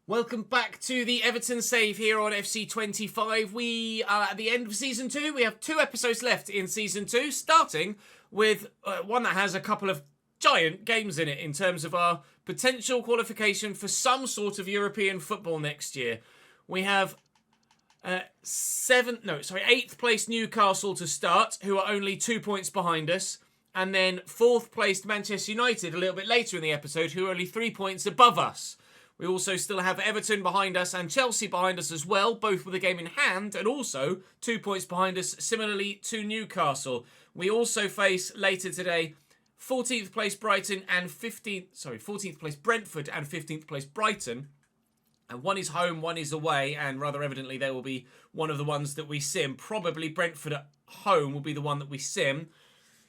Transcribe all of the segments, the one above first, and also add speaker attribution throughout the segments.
Speaker 1: Welcome back to the Everton save here on FC25. We are at the end of Season 2. We have 2 episodes left in Season 2, starting with one that has a couple of giant games in it in terms of our potential qualification for some sort of European football next year. We have 8th place Newcastle to start, who are only 2 points behind us. And then 4th placed Manchester United a little bit later in the episode, who are only 3 points above us. We also still have Everton behind us and Chelsea behind us as well, both with a game in hand and also 2 points behind us, similarly to Newcastle. We also face later today 14th place Brighton and 14th place Brentford and 15th place Brighton. And one is home, one is away, and rather evidently they will be one of the ones that we sim. Probably Brentford at home will be the one that we sim.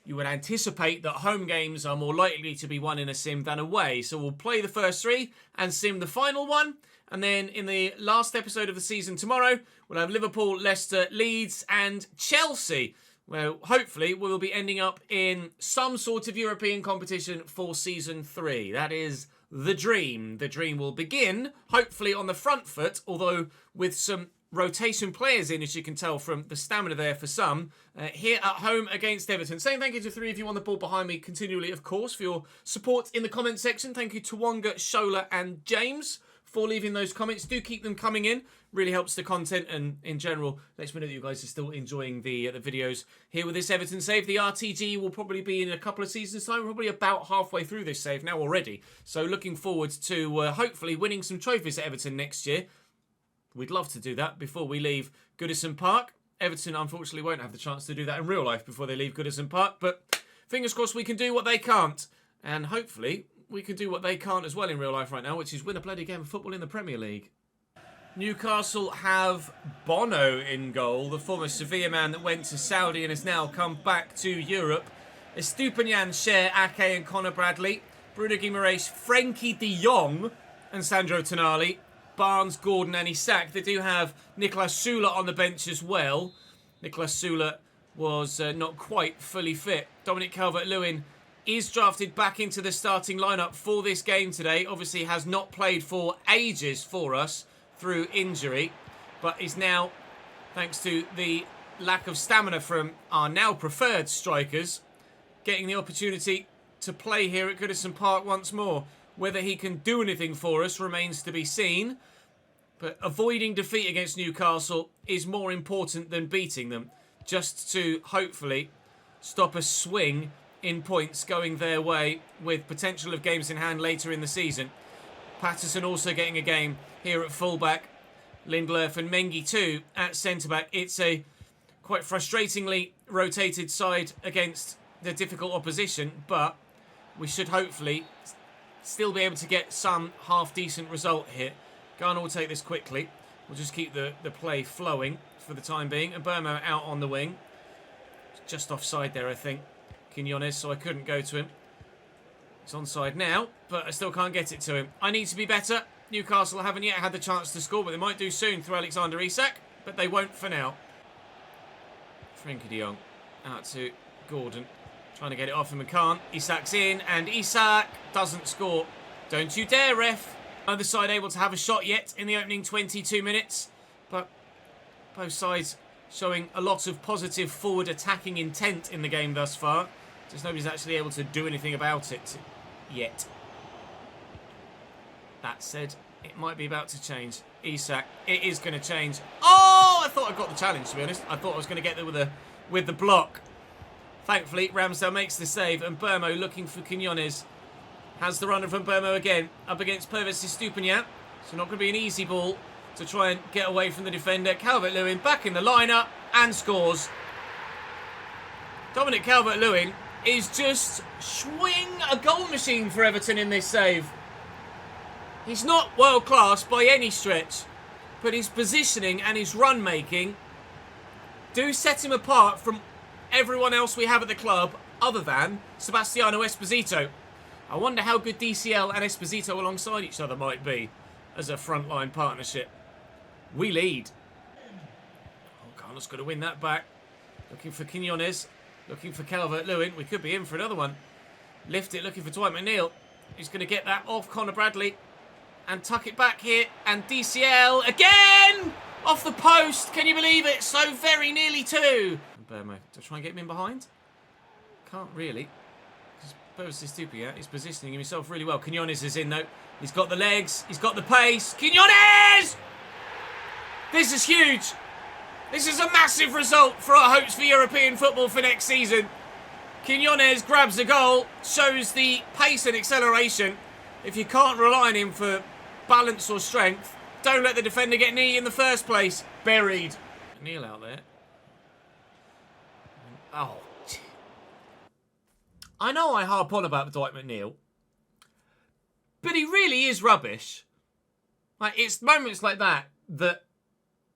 Speaker 1: You would anticipate that home games are more likely to be won in a sim than away. So we'll play the first 3 and sim the final one. And then in the last episode of the season tomorrow, we'll have Liverpool, Leicester, Leeds and Chelsea. Well, hopefully we will be ending up in some sort of European competition for season 3. That is the dream. The dream will begin, hopefully on the front foot, although with some rotation players in, as you can tell from the stamina there for some, here at home against Everton. Saying thank you to 3 of you on the board behind me continually, of course, for your support in the comment section. Thank you to Wonga, Shola and James for leaving those comments. Do keep them coming in. Really helps the content and in general lets me know that you guys are still enjoying the videos here with this Everton save. The RTG will probably be in a couple of seasons time, probably about halfway through this save now already. So looking forward to hopefully winning some trophies at Everton next year. We'd love to do that before we leave Goodison Park. Everton, unfortunately, won't have the chance to do that in real life before they leave Goodison Park. But fingers crossed we can do what they can't. And hopefully we can do what they can't as well in real life right now, which is win a bloody game of football in the Premier League. Newcastle have Bono in goal, the former Sevilla man that went to Saudi and has now come back to Europe. Estupiñán share Ake and Conor Bradley. Bruno Guimaraes, Frenkie de Jong and Sandro Tonali. Barnes, Gordon and Isak. They do have Niklas Süle on the bench as well. Niklas Süle was not quite fully fit. Dominic Calvert-Lewin is drafted back into the starting lineup for this game today. Obviously has not played for ages for us through injury, but is now, thanks to the lack of stamina from our now preferred strikers, getting the opportunity to play here at Goodison Park once more. Whether he can do anything for us remains to be seen. But avoiding defeat against Newcastle is more important than beating them. Just to hopefully stop a swing in points going their way with potential of games in hand later in the season. Patterson also getting a game here at fullback. Lindelof and Mengi too at centre-back. It's a quite frustratingly rotated side against the difficult opposition. But we should hopefully still be able to get some half-decent result here. Garner will take this quickly. We'll just keep the play flowing for the time being. And Burma out on the wing. Just offside there, I think. Quinones, so I couldn't go to him. He's onside now, but I still can't get it to him. I need to be better. Newcastle haven't yet had the chance to score, but they might do soon through Alexander Isak. But they won't for now. Frenkie de Jong out to Gordon. Trying to get it off him and can't. Isak's in and Isak doesn't score. Don't you dare, ref. Neither side able to have a shot yet in the opening 22 minutes. But both sides showing a lot of positive forward attacking intent in the game thus far. Just nobody's actually able to do anything about it yet. That said, it might be about to change. Isak, it is going to change. Oh, I thought I got the challenge, to be honest. I thought I was going to get there with the block. Thankfully, Ramsdale makes the save, and Burmo looking for Quinones. Has the runner from Burmo again, up against Pervis Estupiñán. So not going to be an easy ball to try and get away from the defender. Calvert-Lewin back in the lineup and scores. Dominic Calvert-Lewin is just swing a goal machine for Everton in this save. He's not world class by any stretch, but his positioning and his run making do set him apart from everyone else we have at the club other than Sebastiano Esposito. I wonder how good DCL and Esposito alongside each other might be as a frontline partnership. We lead. Oh, Carlos got to win that back. Looking for Quinones. Looking for Calvert-Lewin. We could be in for another one. Lift it, looking for Dwight McNeil. He's going to get that off Conor Bradley. And tuck it back here. And DCL again! Off the post. Can you believe it? So very nearly 2. Burmo, do I try and get him in behind? Can't really. Burmo's is stupid, yeah? He's positioning himself really well. Quinones is in, though. He's got the legs. He's got the pace. Quinones! This is huge. This is a massive result for our hopes for European football for next season. Quinones grabs a goal, shows the pace and acceleration. If you can't rely on him for balance or strength, don't let the defender get knee in the first place. Buried. Neil out there. Oh. I know I harp on about Dwight McNeil, but he really is rubbish. Like, it's moments like that that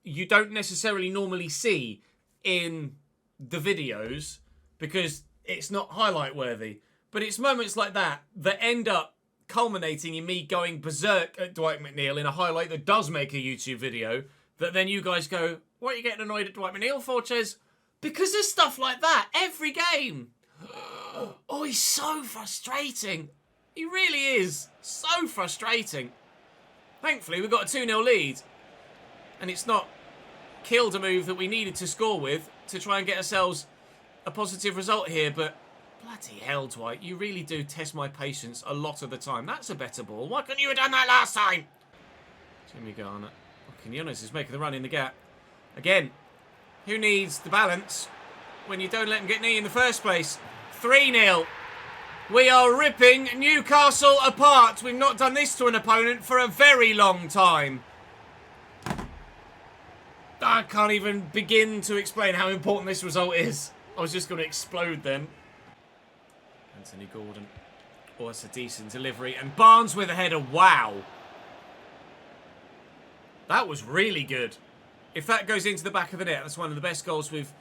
Speaker 1: you don't necessarily normally see in the videos because it's not highlight worthy. But it's moments like that that end up culminating in me going berserk at Dwight McNeil in a highlight that does make a YouTube video, that then you guys go, what are you getting annoyed at Dwight McNeil for, Ches? Because there's stuff like that every game. Oh, he's so frustrating. He really is. So frustrating. Thankfully, we've got a 2-0 lead. And it's not killed a move that we needed to score with to try and get ourselves a positive result here. But bloody hell, Dwight, you really do test my patience a lot of the time. That's a better ball. Why couldn't you have done that last time? Jimmy Garner. Oh, Quinones is making the run in the gap. Again, who needs the balance when you don't let him get knee in the first place? 3-0. We are ripping Newcastle apart. We've not done this to an opponent for a very long time. I can't even begin to explain how important this result is. I was just going to explode then. Anthony Gordon. Oh, that's a decent delivery. And Barnes with a header. Wow. That was really good. If that goes into the back of the net, that's one of the best goals we've...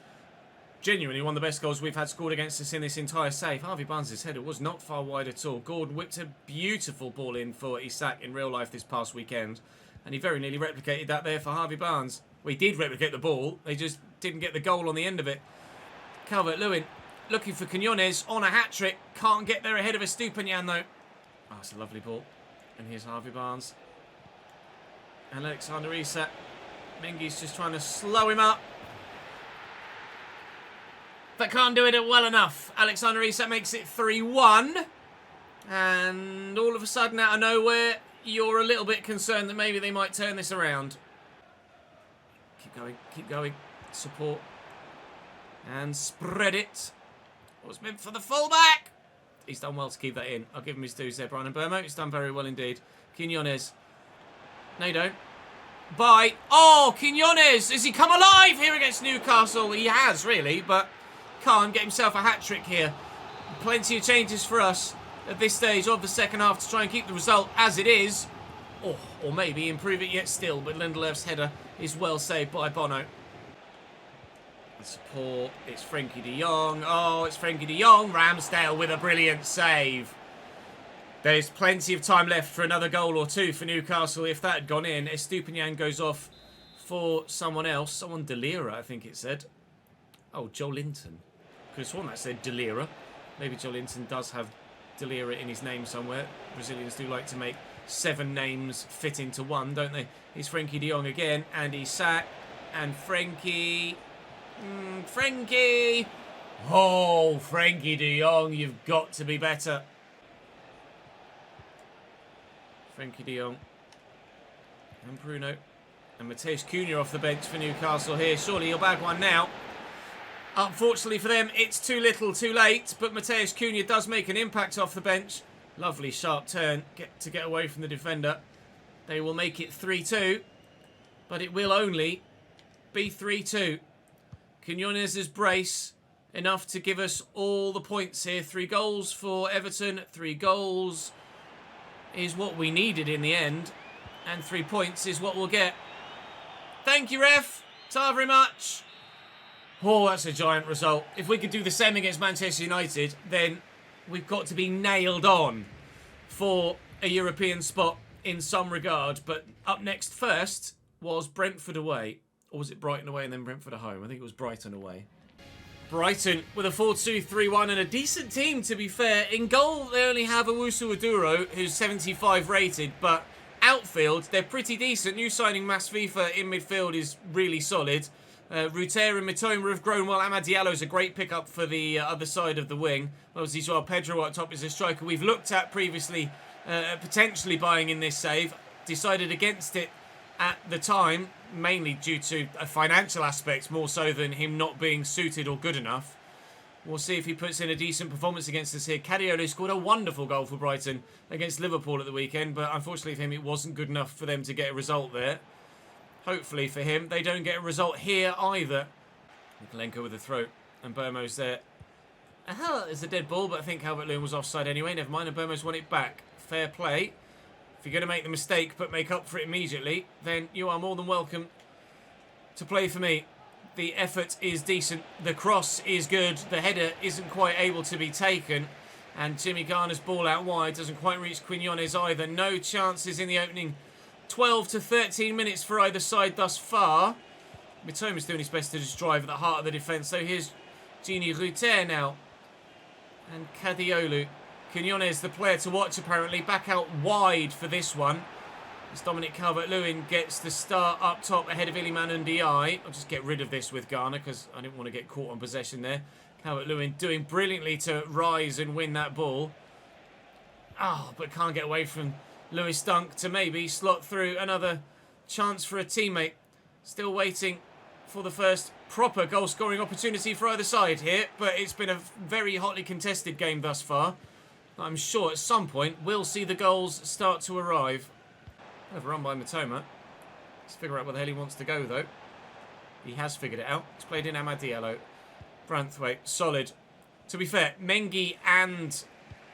Speaker 1: Genuinely one of the best goals we've had scored against us in this entire save. Harvey Barnes' header was not far wide at all. Gordon whipped a beautiful ball in for Isak in real life this past weekend. And he very nearly replicated that there for Harvey Barnes. Well, he did replicate the ball. They just didn't get the goal on the end of it. Calvert-Lewin looking for Quinones on a hat-trick. Can't get there ahead of Estupiñán, though. Oh, it's a lovely ball. And here's Harvey Barnes. And Alexander Isak. Mengi's just trying to slow him up. But can't do it well enough. Alexander Isak makes it 3-1. And all of a sudden, out of nowhere, you're a little bit concerned that maybe they might turn this around. Keep going, keep going. Support. And spread it. Was meant for the fullback. He's done well to keep that in. I'll give him his dues there, Brian Burmo. He's done very well indeed. Quinones. No, you don't. Bye. Oh, Quinones. Has he come alive here against Newcastle? He has, really, but can't get himself a hat-trick here. Plenty of changes for us at this stage of the second half to try and keep the result as it is. Or maybe improve it yet still, but Lindelöf's header is well saved by Bono. The support, it's Frenkie de Jong. Oh, it's Frenkie de Jong. Ramsdale with a brilliant save. There's plenty of time left for another goal or two for Newcastle. If that had gone in, Estupiñán goes off for someone else. Someone Delira, I think it said. Oh, Joe Linton. Could have sworn that said Delira. Maybe Joe Linton does have Delira in his name somewhere. Brazilians do like to make 7 names fit into one, don't they? Here's Frenkie de Jong again. And Isak. And Frenkie. Frenkie. Oh, Frenkie de Jong, you've got to be better. Frenkie de Jong. And Bruno. And Matheus Cunha off the bench for Newcastle here. Surely he'll bag one now. Unfortunately for them, it's too little, too late. But Matheus Cunha does make an impact off the bench. Lovely sharp turn to get away from the defender. They will make it 3-2. But it will only be 3-2. Quinones' brace. Enough to give us all the points here. 3 goals for Everton. 3 goals is what we needed in the end. And 3 points is what we'll get. Thank you, ref. Ta very much. Oh, that's a giant result. If we could do the same against Manchester United, then we've got to be nailed on for a European spot in some regard. But up next first was Brentford away. Or was it Brighton away and then Brentford at home? I think it was Brighton away. Brighton with a 4-2-3-1 and a decent team, to be fair. In goal, they only have Owusu-Oduro, who's 75 rated, but Outfield, they're pretty decent. New signing Masvifa in midfield is really solid. Ruter and Mitoma have grown well. Amad Diallo's a great pickup for the other side of the wing. Obviously, Joao Pedro up top is a striker we've looked at previously, potentially buying in this save. Decided against it at the time, mainly due to financial aspects, more so than him not being suited or good enough. We'll see if he puts in a decent performance against us here. Cadiolo scored a wonderful goal for Brighton against Liverpool at the weekend, but unfortunately for him, it wasn't good enough for them to get a result there. Hopefully for him, they don't get a result here either. Nikolenko with the throw, and Burmo's there. It's a dead ball, but I think Calvert-Lewin was offside anyway. Never mind, and Burmo's won it back. Fair play. If you're going to make the mistake but make up for it immediately, then you are more than welcome to play for me. The effort is decent. The cross is good. The header isn't quite able to be taken. And Jimmy Garner's ball out wide doesn't quite reach Quinones either. No chances in the opening 12 to 13 minutes for either side thus far. Mitoma's doing his best to just drive at the heart of the defence. So here's Gini Ruter now. And Cadiolo. Quinones, the player to watch apparently. Back out wide for this one. As Dominic Calvert-Lewin gets the start up top ahead of Iliman Ndiaye. I'll just get rid of this with Garner because I didn't want to get caught on possession there. Calvert-Lewin doing brilliantly to rise and win that ball. But can't get away from Lewis Dunk to maybe slot through another chance for a teammate. Still waiting for the first proper goal-scoring opportunity for either side here. But it's been a very hotly contested game thus far. I'm sure at some point we'll see the goals start to arrive. Overrun by Mitoma. Let's figure out where the hell he wants to go, though. He has figured it out. He's played in Amad Diallo. Branthwaite, solid. To be fair, Mengi and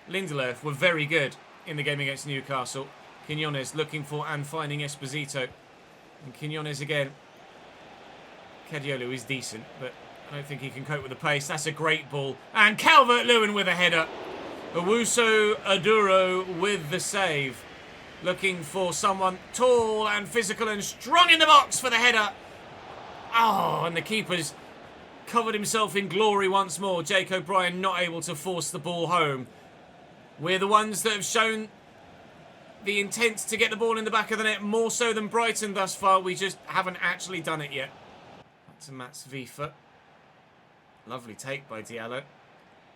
Speaker 1: Lindelöf were very good in the game against Newcastle. Quinones looking for and finding Esposito. And Quinones again. Cadiolo is decent, but I don't think he can cope with the pace. That's a great ball. And Calvert-Lewin with a header. Owusu Aduro with the save. Looking for someone tall and physical and strong in the box for the header. And the keeper's covered himself in glory once more. Jake O'Brien not able to force the ball home. We're the ones that have shown the intent to get the ball in the back of the net more so than Brighton thus far. We just haven't actually done it yet. That's a Masvifa. Lovely take by Diallo.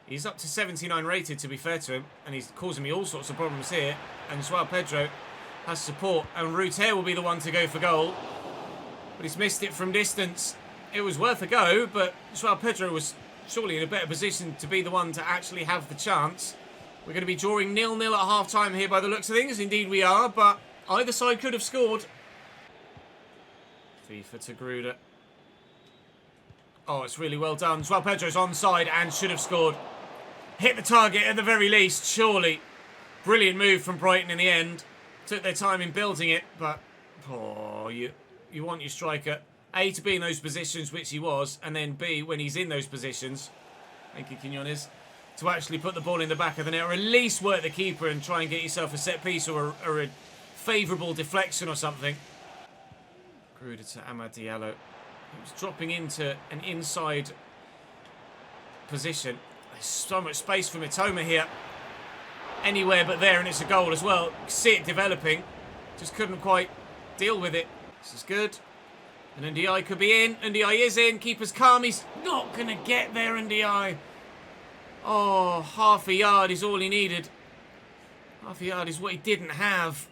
Speaker 1: He's up to 79 rated, to be fair to him, and he's causing me all sorts of problems here. And Joao Pedro has support, and Ruter will be the one to go for goal. But he's missed it from distance. It was worth a go, but Joao Pedro was surely in a better position to be the one to actually have the chance. We're going to be drawing 0-0 at half-time here by the looks of things. Indeed we are, but either side could have scored. FIFA to Gruder. It's really well done. Joao Pedro's onside and should have scored. Hit the target at the very least, surely. Brilliant move from Brighton in the end. Took their time in building it, but you want your striker, A, to be in those positions, which he was, and then B, when he's in those positions, thank you, Quinones, to actually put the ball in the back of the net, or at least work the keeper and try and get yourself a set piece or a favourable deflection or something. Gruder to Amad Diallo. He was dropping into an inside position. There's so much space for Mitoma here. Anywhere but there, and it's a goal as well. See it developing. Just couldn't quite deal with it. This is good. And Ndiaye could be in. Ndiaye is in. Keeper's calm. He's not going to get there, Ndiaye. Half a yard is all he needed. Half a yard is what he didn't have.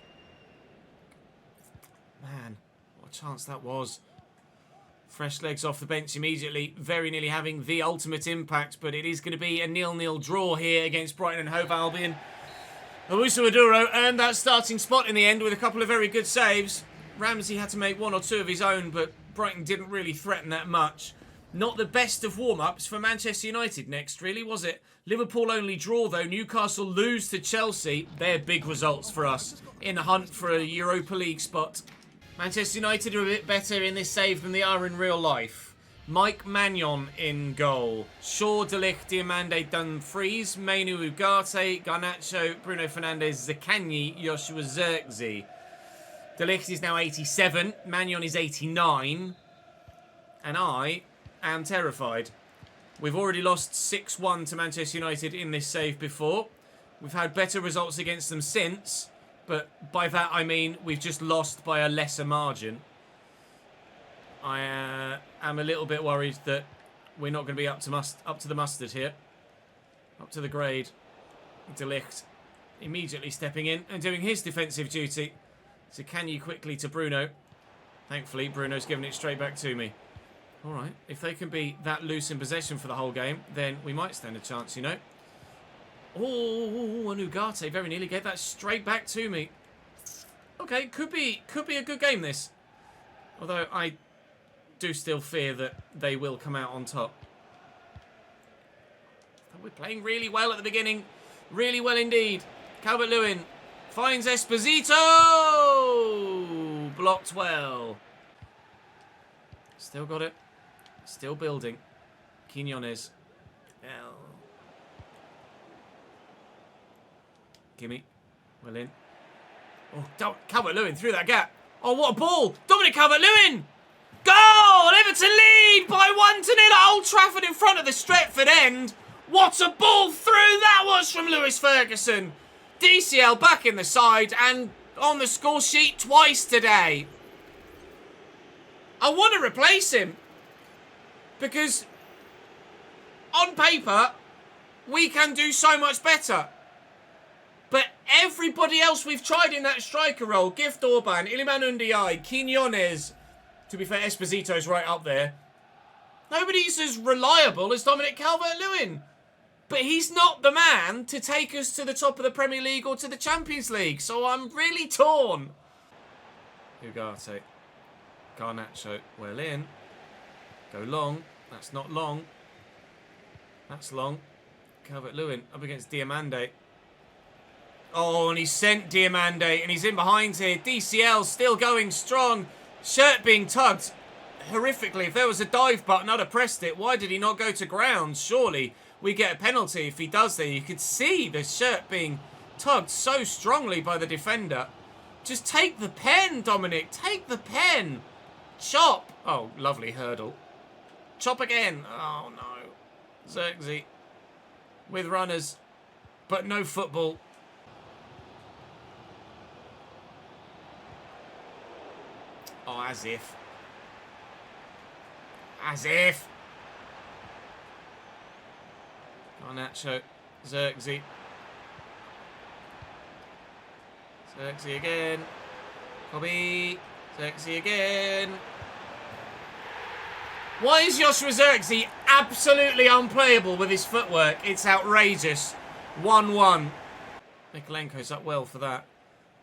Speaker 1: Man, what a chance that was. Fresh legs off the bench immediately, very nearly having the ultimate impact, but it is going to be a 0-0 draw here against Brighton and Hove Albion. Owusu Aduro earned that starting spot in the end with a couple of very good saves. Ramsey had to make one or two of his own, but Brighton didn't really threaten that much. Not the best of warm-ups for Manchester United next, really, was it? Liverpool only draw, though. Newcastle lose to Chelsea. They're big results for us in the hunt for a Europa League spot. Manchester United are a bit better in this save than they are in real life. Mike Magnon in goal. Shaw, De Ligt, Diamande, Dumfries, Mainu Ugarte, Garnacho, Bruno Fernandes, Zaccagni, Joshua Zirkzee. De Ligt is now 87. Magnon is 89. And I am terrified. We've already lost 6-1 to Manchester United in this save before. We've had better results against them since. But by that, I mean we've just lost by a lesser margin. I am a little bit worried that we're not going to be up to the mustard here. Up to the grade. De Ligt immediately stepping in and doing his defensive duty. So can you quickly to Bruno. Thankfully, Bruno's giving it straight back to me. All right, if they can be that loose in possession for the whole game, then we might stand a chance, you know. Oh, and Ugarte very nearly gave that straight back to me. Okay, could be a good game, this. Although I do still fear that they will come out on top. We're playing really well at the beginning. Really well indeed. Calvert-Lewin finds Esposito! Blocked well. Still got it. Still building. Quinones. Gimme. Well in. Oh, Calvert-Lewin through that gap. Oh, what a ball! Dominic Calvert-Lewin! Goal! Everton lead by 1-0 at Old Trafford in front of the Stretford end. What a ball through that was from Lewis Ferguson. DCL back in the side and on the score sheet twice today. I want to replace him because on paper we can do so much better. But everybody else we've tried in that striker role, Gift Orban, Iliman Ndiaye, Quinones, to be fair, Esposito's right up there. Nobody's as reliable as Dominic Calvert-Lewin. But he's not the man to take us to the top of the Premier League or to the Champions League. So I'm really torn. Ugarte. Garnacho. Well in. Go long. That's not long. That's long. Calvert-Lewin up against Diamande. Oh, and he sent Diamande. And he's in behind here. DCL still going strong. Shirt being tugged horrifically. If there was a dive button, I'd have pressed it. Why did he not go to ground? Surely we get a penalty if he does there. You could see the shirt being tugged so strongly by the defender. Just take the pen, Dominic. Take the pen. Chop. Oh, lovely hurdle. Chop again. Oh, no. Xerxes with runners, but no football. Oh, as if. As if. Garnacho. Xerxes. Xerxes again. Kobe. Xerxes again. Why is Joshua Xerxes absolutely unplayable with his footwork? It's outrageous. 1-1. Mikolenko's up well for that.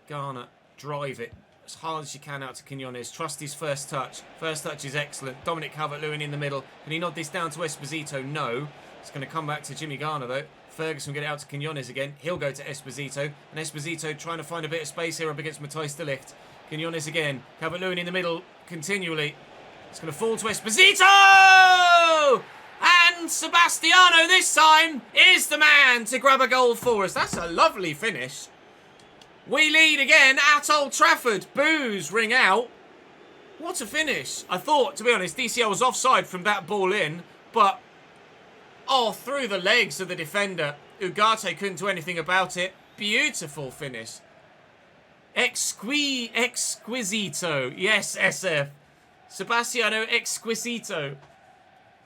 Speaker 1: Garner. Drive it as hard as you can out to Quinones. Trust his first touch. First touch is excellent. Dominic Calvert-Lewin in the middle. Can he nod this down to Esposito? No. It's going to come back to Jimmy Garner, though. Ferguson will get it out to Quinones again. He'll go to Esposito. And Esposito trying to find a bit of space here up against Matthijs de Ligt. Quinones again. Calvert-Lewin in the middle continually. It's going to fall to Esposito! And Sebastiano this time is the man to grab a goal for us. That's a lovely finish. We lead again at Old Trafford. Boos ring out. What a finish. I thought, to be honest, DCL was offside from that ball in. But, oh, through the legs of the defender. Ugarte couldn't do anything about it. Beautiful finish. Exquisito. Yes, SF. Sebastiano Exquisito.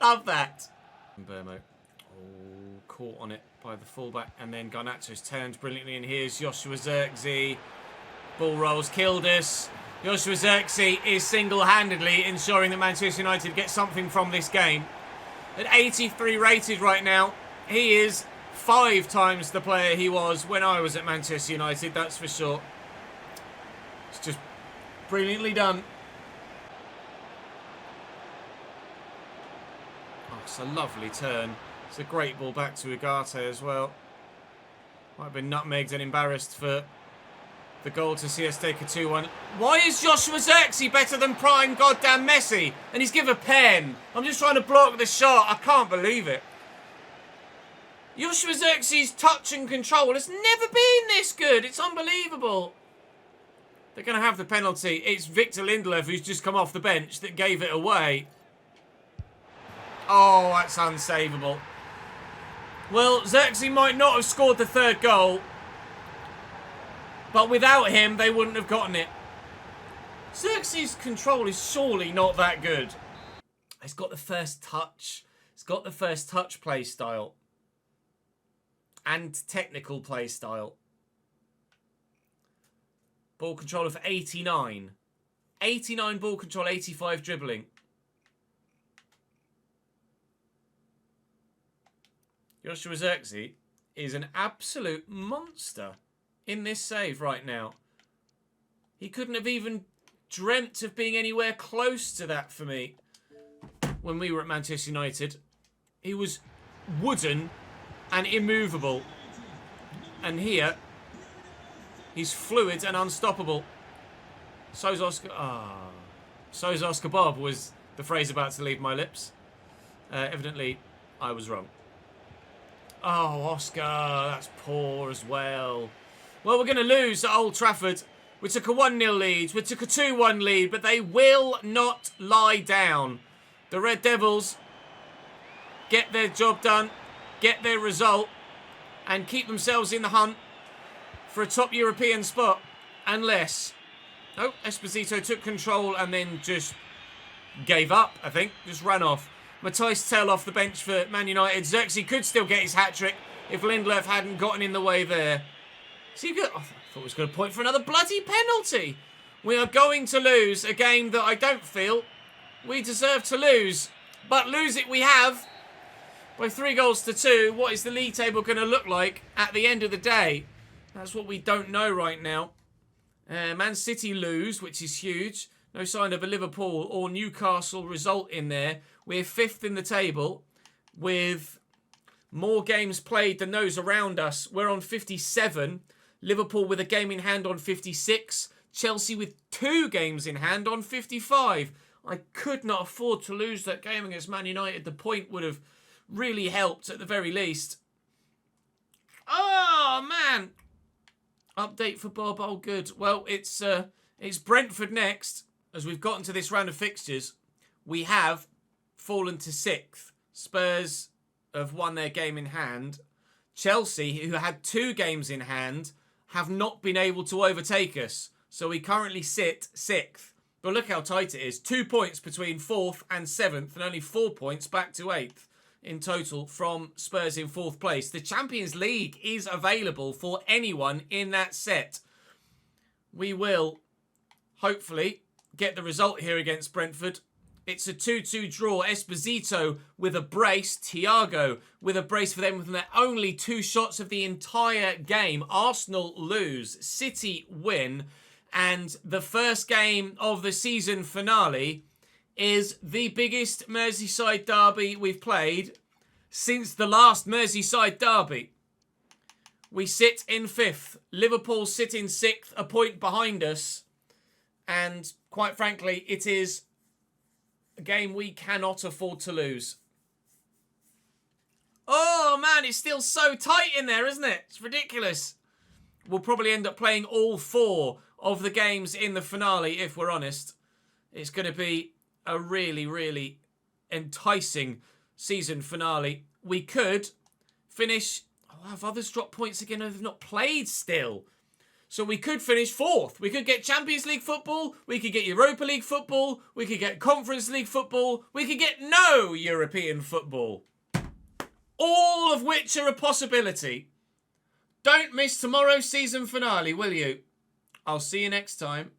Speaker 1: Love that. Burmo. Oh, caught on it by the fullback. And then Garnacho's turned brilliantly. And here's Joshua Xerxes. Ball rolls, killed us. Joshua Xerxes is single-handedly ensuring that Manchester United get something from this game. At 83 rated right now, he is 5 times the player he was when I was at Manchester United, that's for sure. It's just brilliantly done. Oh, it's a lovely turn. It's a great ball back to Ugarte as well. Might have been nutmegged and embarrassed for the goal to see us take a 2-1. Why is Joshua Xerxes better than prime goddamn Messi? And he's given a pen. I'm just trying to block the shot. I can't believe it. Joshua Xerxes' touch and control has never been this good. It's unbelievable. They're going to have the penalty. It's Victor Lindelof, who's just come off the bench, that gave it away. Oh, that's unsavable. Well, Xerxes might not have scored the third goal, But without him, they wouldn't have gotten it. Xerxes' control is surely not that good. He's got the first touch. He's got the first touch play style. And technical play style. Ball control of 89. 89 ball control, 85 dribbling. Joshua Xerxes is an absolute monster in this save right now. He couldn't have even dreamt of being anywhere close to that for me when we were at Manchester United. He was wooden and immovable. And here, he's fluid and unstoppable. So's Oscar... So's Oscar Bob was the phrase about to leave my lips. Evidently, I was wrong. Oh, Oscar, that's poor as well. Well, we're going to lose at Old Trafford. We took a 1-0 lead. We took a 2-1 lead, but they will not lie down. The Red Devils get their job done, get their result, and keep themselves in the hunt for a top European spot. Unless... Oh, Esposito took control and then just gave up, I think. Just ran off. Matthijs Tel off the bench for Man United. Xerxes could still get his hat-trick if Lindelöf hadn't gotten in the way there. See, good. I thought he was going to point for another bloody penalty. We are going to lose a game that I don't feel we deserve to lose. But lose it we have. By 3-2. What is the league table going to look like at the end of the day? That's what we don't know right now. Man City lose, which is huge. No sign of a Liverpool or Newcastle result in there. We're 5th in the table with more games played than those around us. We're on 57. Liverpool with a game in hand on 56. Chelsea with 2 games in hand on 55. I could not afford to lose that game against Man United. The point would have really helped at the very least. Oh, man. Update for Bob. Oh, good. Well, it's Brentford next. As we've gotten to this round of fixtures, we have fallen to 6th. Spurs have won their game in hand. Chelsea, who had 2 games in hand, have not been able to overtake us. So we currently sit 6th. But look how tight it is. 2 points between 4th and 7th, and only 4 points back to 8th in total from Spurs in 4th place. The Champions League is available for anyone in that set. We will, hopefully, get the result here against Brentford. It's a 2-2 draw. Esposito with a brace. Thiago with a brace for them with their only 2 shots of the entire game. Arsenal lose. City win. And the first game of the season finale is the biggest Merseyside derby we've played since the last Merseyside derby. We sit in 5th. Liverpool sit in 6th, a point behind us. And quite frankly, it is a game we cannot afford to lose. Oh, man, it's still so tight in there, isn't it? It's ridiculous. We'll probably end up playing all 4 of the games in the finale, if we're honest. It's going to be a really, really enticing season finale. We could finish... Oh, have others dropped points again who have not played still? So we could finish 4th. We could get Champions League football. We could get Europa League football. We could get Conference League football. We could get no European football. All of which are a possibility. Don't miss tomorrow's season finale, will you? I'll see you next time.